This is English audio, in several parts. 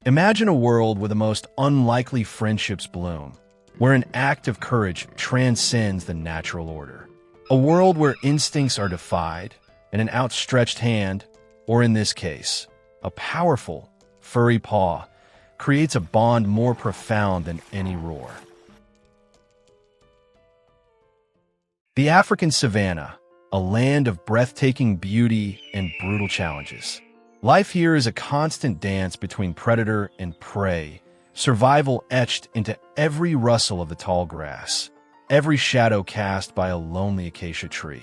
Imagine a world where the most unlikely friendships bloom, where an act of courage transcends the natural order. A world where instincts are defied, and an outstretched hand, or in this case, a powerful, furry paw, creates a bond more profound than any roar. The African savanna, a land of breathtaking beauty and brutal challenges. Life here is a constant dance between predator and prey, survival etched into every rustle of the tall grass, every shadow cast by a lonely acacia tree.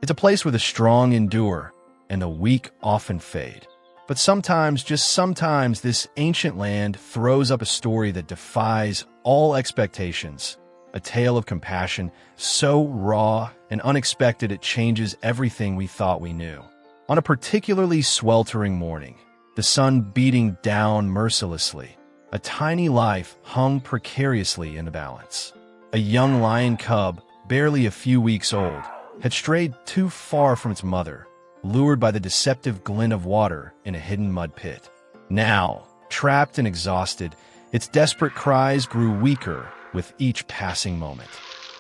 It's a place where the strong endure and the weak often fade. But sometimes, just sometimes, this ancient land throws up a story that defies all expectations, a tale of compassion so raw and unexpected it changes everything we thought we knew. On a particularly sweltering morning, the sun beating down mercilessly, a tiny life hung precariously in the balance. A young lion cub, barely a few weeks old, had strayed too far from its mother, lured by the deceptive glint of water in a hidden mud pit. Now, trapped and exhausted, its desperate cries grew weaker with each passing moment.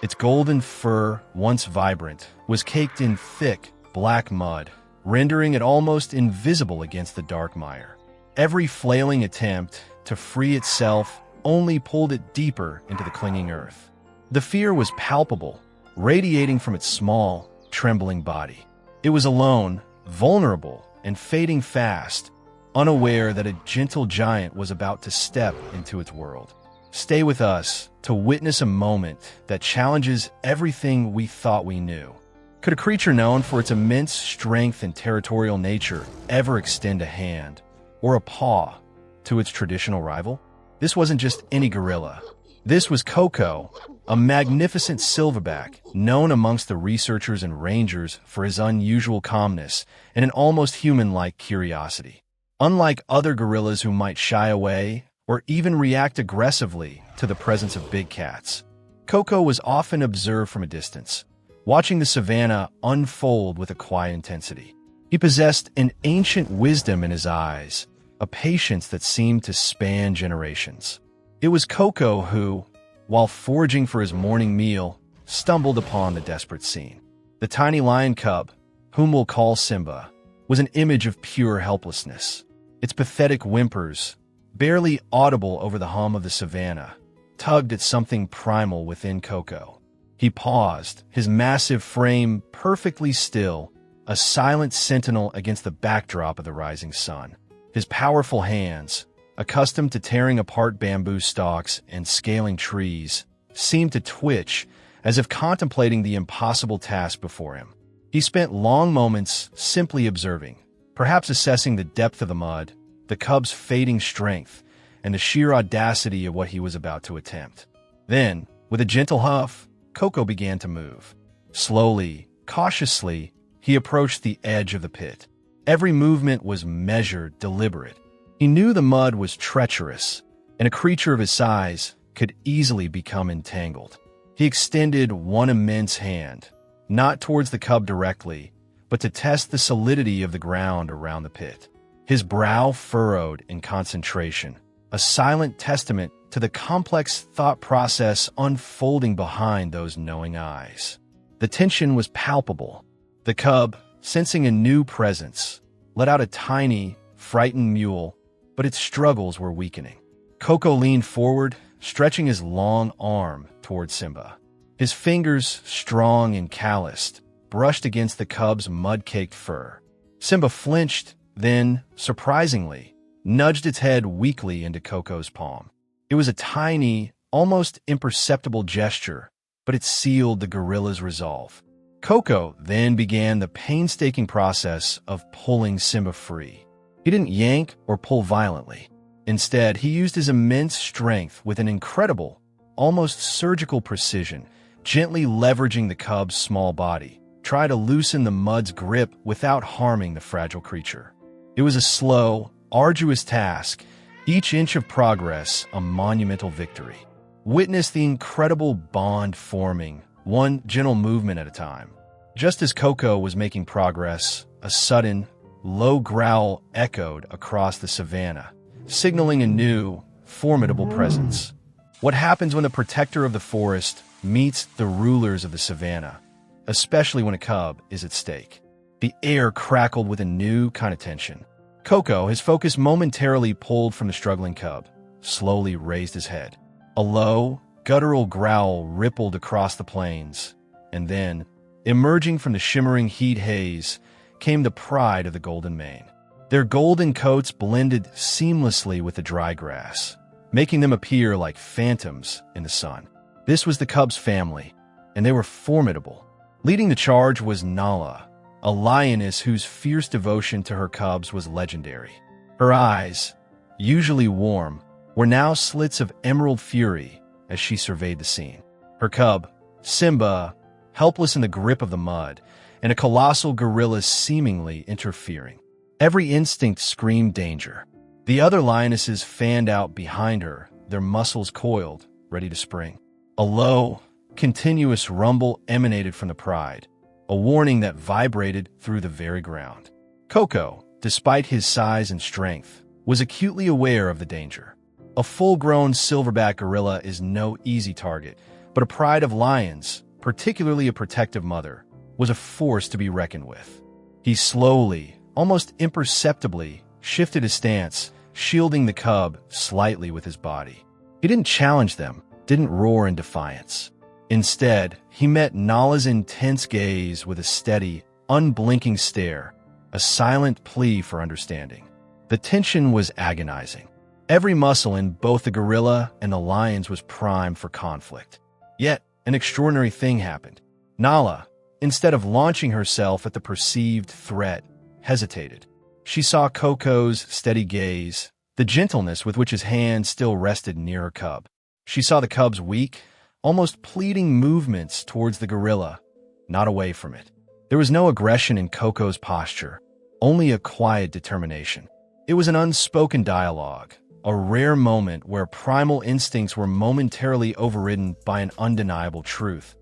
Its golden fur, once vibrant, was caked in thick, black mud, rendering it almost invisible against the dark mire. Every flailing attempt to free itself only pulled it deeper into the clinging earth. The fear was palpable, radiating from its small, trembling body. It was alone, vulnerable, and fading fast, unaware that a gentle giant was about to step into its world. Stay with us to witness a moment that challenges everything we thought we knew. Could a creature known for its immense strength and territorial nature ever extend a hand, or a paw, to its traditional rival? This wasn't just any gorilla. This was Koko, a magnificent silverback known amongst the researchers and rangers for his unusual calmness and an almost human-like curiosity. Unlike other gorillas who might shy away or even react aggressively to the presence of big cats, Koko was often observed from a distance, watching the savanna unfold with a quiet intensity. He possessed an ancient wisdom in his eyes, a patience that seemed to span generations. It was Koko who, while foraging for his morning meal, stumbled upon the desperate scene. The tiny lion cub, whom we'll call Simba, was an image of pure helplessness. Its pathetic whimpers, barely audible over the hum of the savanna, tugged at something primal within Koko. He paused, his massive frame perfectly still, a silent sentinel against the backdrop of the rising sun. His powerful hands, accustomed to tearing apart bamboo stalks and scaling trees, seemed to twitch as if contemplating the impossible task before him. He spent long moments simply observing, perhaps assessing the depth of the mud, the cub's fading strength, and the sheer audacity of what he was about to attempt. Then, with a gentle huff, Koko began to move. Slowly, cautiously, he approached the edge of the pit. Every movement was measured, deliberate. He knew the mud was treacherous, and a creature of his size could easily become entangled. He extended one immense hand, not towards the cub directly, but to test the solidity of the ground around the pit. His brow furrowed in concentration, a silent testament to the complex thought process unfolding behind those knowing eyes. The tension was palpable. The cub, sensing a new presence, let out a tiny, frightened mewl, but its struggles were weakening. Koko leaned forward, stretching his long arm toward Simba. His fingers, strong and calloused, brushed against the cub's mud-caked fur. Simba flinched, then, surprisingly, nudged its head weakly into Koko's palm. It was a tiny, almost imperceptible gesture, but it sealed the gorilla's resolve. Koko then began the painstaking process of pulling Simba free. He didn't yank or pull violently. Instead, he used his immense strength with an incredible, almost surgical precision, gently leveraging the cub's small body, try to loosen the mud's grip without harming the fragile creature. It was a slow, arduous task, each inch of progress a monumental victory. Witness the incredible bond forming, one gentle movement at a time. Just as Koko was making progress, a sudden, low growl echoed across the savanna, signaling a new, formidable presence. What happens when the protector of the forest meets the rulers of the savannah, especially when a cub is at stake? The air crackled with a new kind of tension. Coco, his focus momentarily pulled from the struggling cub, slowly raised his head. A low, guttural growl rippled across the plains, and then, emerging from the shimmering heat haze, came the pride of the golden mane. Their golden coats blended seamlessly with the dry grass, making them appear like phantoms in the sun. This was the cub's family, and they were formidable. Leading the charge was Nala, a lioness whose fierce devotion to her cubs was legendary. Her eyes, usually warm, were now slits of emerald fury as she surveyed the scene. Her cub, Simba, helpless in the grip of the mud, and a colossal gorilla seemingly interfering. Every instinct screamed danger. The other lionesses fanned out behind her, their muscles coiled, ready to spring. A low, continuous rumble emanated from the pride, a warning that vibrated through the very ground. Coco, despite his size and strength, was acutely aware of the danger. A full-grown silverback gorilla is no easy target, but a pride of lions, particularly a protective mother, was a force to be reckoned with. He slowly, almost imperceptibly, shifted his stance, shielding the cub slightly with his body. He didn't challenge them, didn't roar in defiance. Instead, he met Nala's intense gaze with a steady, unblinking stare, a silent plea for understanding. The tension was agonizing. Every muscle in both the gorilla and the lions was primed for conflict. Yet, an extraordinary thing happened. Nala, instead of launching herself at the perceived threat, hesitated. She saw Coco's steady gaze, the gentleness with which his hand still rested near her cub. She saw the cub's weak, almost pleading movements towards the gorilla, not away from it. There was no aggression in Coco's posture, only a quiet determination. It was an unspoken dialogue, a rare moment where primal instincts were momentarily overridden by an undeniable truth.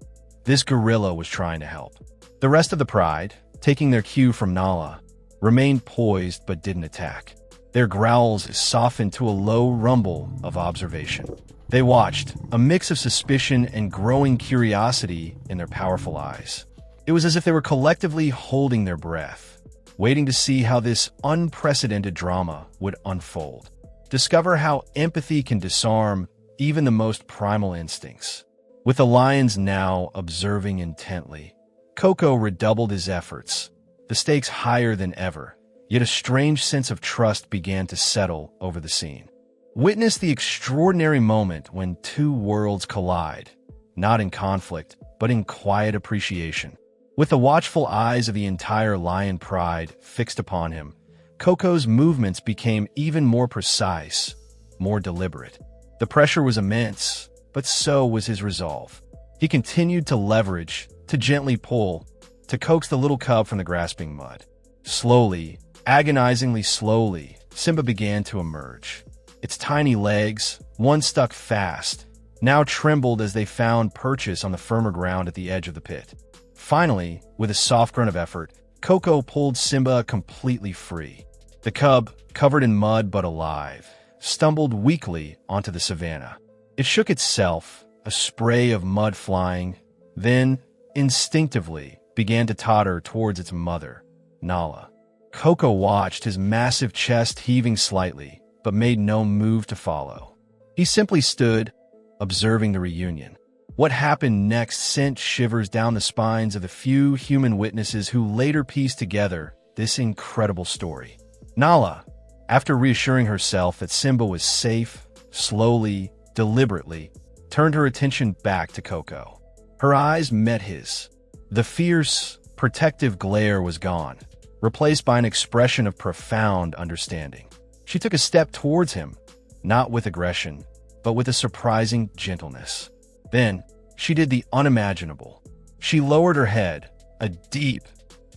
This gorilla was trying to help. The rest of the pride, taking their cue from Nala, remained poised but didn't attack. Their growls softened to a low rumble of observation. They watched, a mix of suspicion and growing curiosity in their powerful eyes. It was as if they were collectively holding their breath, waiting to see how this unprecedented drama would unfold. Discover how empathy can disarm even the most primal instincts. With the lions now observing intently, Coco redoubled his efforts, the stakes higher than ever, yet a strange sense of trust began to settle over the scene. Witness the extraordinary moment when two worlds collide, not in conflict, but in quiet appreciation. With the watchful eyes of the entire lion pride fixed upon him, Coco's movements became even more precise, more deliberate. The pressure was immense, but so was his resolve. He continued to leverage, to gently pull, to coax the little cub from the grasping mud. Slowly, agonizingly slowly, Simba began to emerge. Its tiny legs, once stuck fast, now trembled as they found purchase on the firmer ground at the edge of the pit. Finally, with a soft grunt of effort, Coco pulled Simba completely free. The cub, covered in mud but alive, stumbled weakly onto the savannah. It shook itself, a spray of mud flying, then, instinctively, began to totter towards its mother, Nala. Coco watched, his massive chest heaving slightly, but made no move to follow. He simply stood, observing the reunion. What happened next sent shivers down the spines of the few human witnesses who later pieced together this incredible story. Nala, after reassuring herself that Simba was safe, slowly, deliberately, turned her attention back to Coco. Her eyes met his. The fierce, protective glare was gone, replaced by an expression of profound understanding. She took a step towards him, not with aggression, but with a surprising gentleness. Then, she did the unimaginable. She lowered her head, a deep,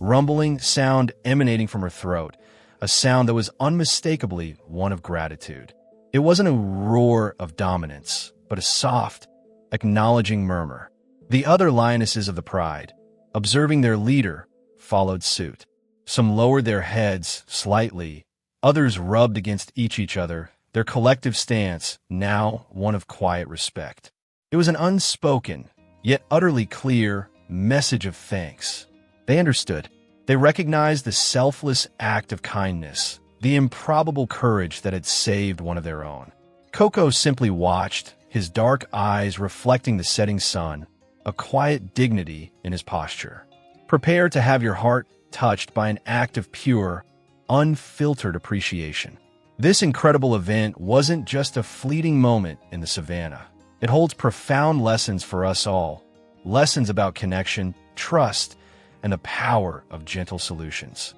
rumbling sound emanating from her throat, a sound that was unmistakably one of gratitude. It wasn't a roar of dominance, but a soft, acknowledging murmur. The other lionesses of the pride, observing their leader, followed suit. Some lowered their heads slightly, others rubbed against each other, their collective stance now one of quiet respect. It was an unspoken, yet utterly clear, message of thanks. They understood. They recognized the selfless act of kindness, the improbable courage that had saved one of their own. Coco simply watched, his dark eyes reflecting the setting sun, a quiet dignity in his posture. Prepare to have your heart touched by an act of pure, unfiltered appreciation. This incredible event wasn't just a fleeting moment in the savannah. It holds profound lessons for us all, lessons about connection, trust, and the power of gentle solutions.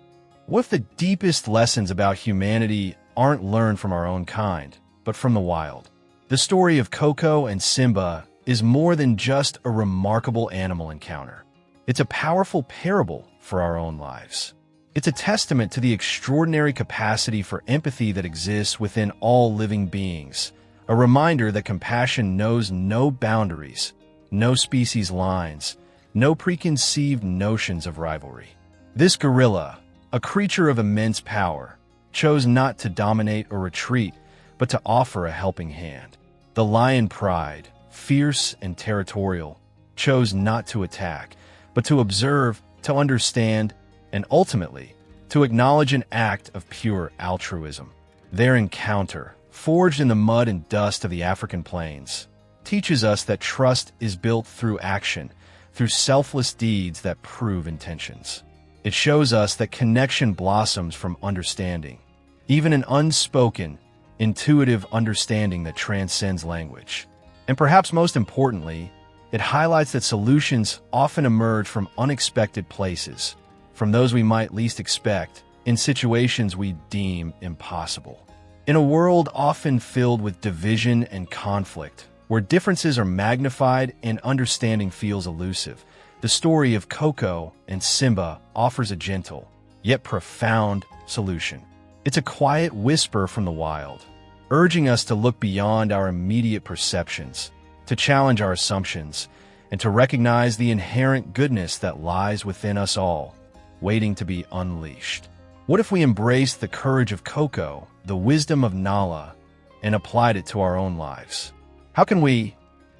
What if the deepest lessons about humanity aren't learned from our own kind, but from the wild? The story of Coco and Simba is more than just a remarkable animal encounter. It's a powerful parable for our own lives. It's a testament to the extraordinary capacity for empathy that exists within all living beings, a reminder that compassion knows no boundaries, no species lines, no preconceived notions of rivalry. This gorilla, a creature of immense power, chose not to dominate or retreat, but to offer a helping hand. The lion pride, fierce and territorial, chose not to attack, but to observe, to understand, and ultimately, to acknowledge an act of pure altruism. Their encounter, forged in the mud and dust of the African plains, teaches us that trust is built through action, through selfless deeds that prove intentions. It shows us that connection blossoms from understanding, even an unspoken, intuitive understanding that transcends language. And perhaps most importantly, it highlights that solutions often emerge from unexpected places, from those we might least expect, in situations we deem impossible. In a world often filled with division and conflict, where differences are magnified and understanding feels elusive, the story of Coco and Simba offers a gentle, yet profound solution. It's a quiet whisper from the wild, urging us to look beyond our immediate perceptions, to challenge our assumptions, and to recognize the inherent goodness that lies within us all, waiting to be unleashed. What if we embraced the courage of Coco, the wisdom of Nala, and applied it to our own lives? How can we,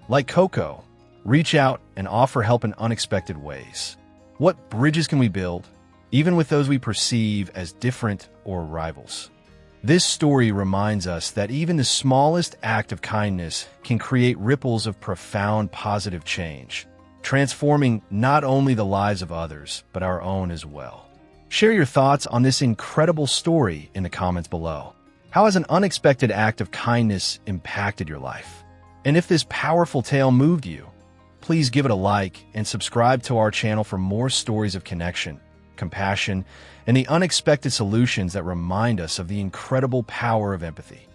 like Coco, reach out and offer help in unexpected ways? What bridges can we build, even with those we perceive as different or rivals? This story reminds us that even the smallest act of kindness can create ripples of profound positive change, transforming not only the lives of others, but our own as well. Share your thoughts on this incredible story in the comments below. How has an unexpected act of kindness impacted your life? And if this powerful tale moved you, please give it a like and subscribe to our channel for more stories of connection, compassion, and the unexpected solutions that remind us of the incredible power of empathy.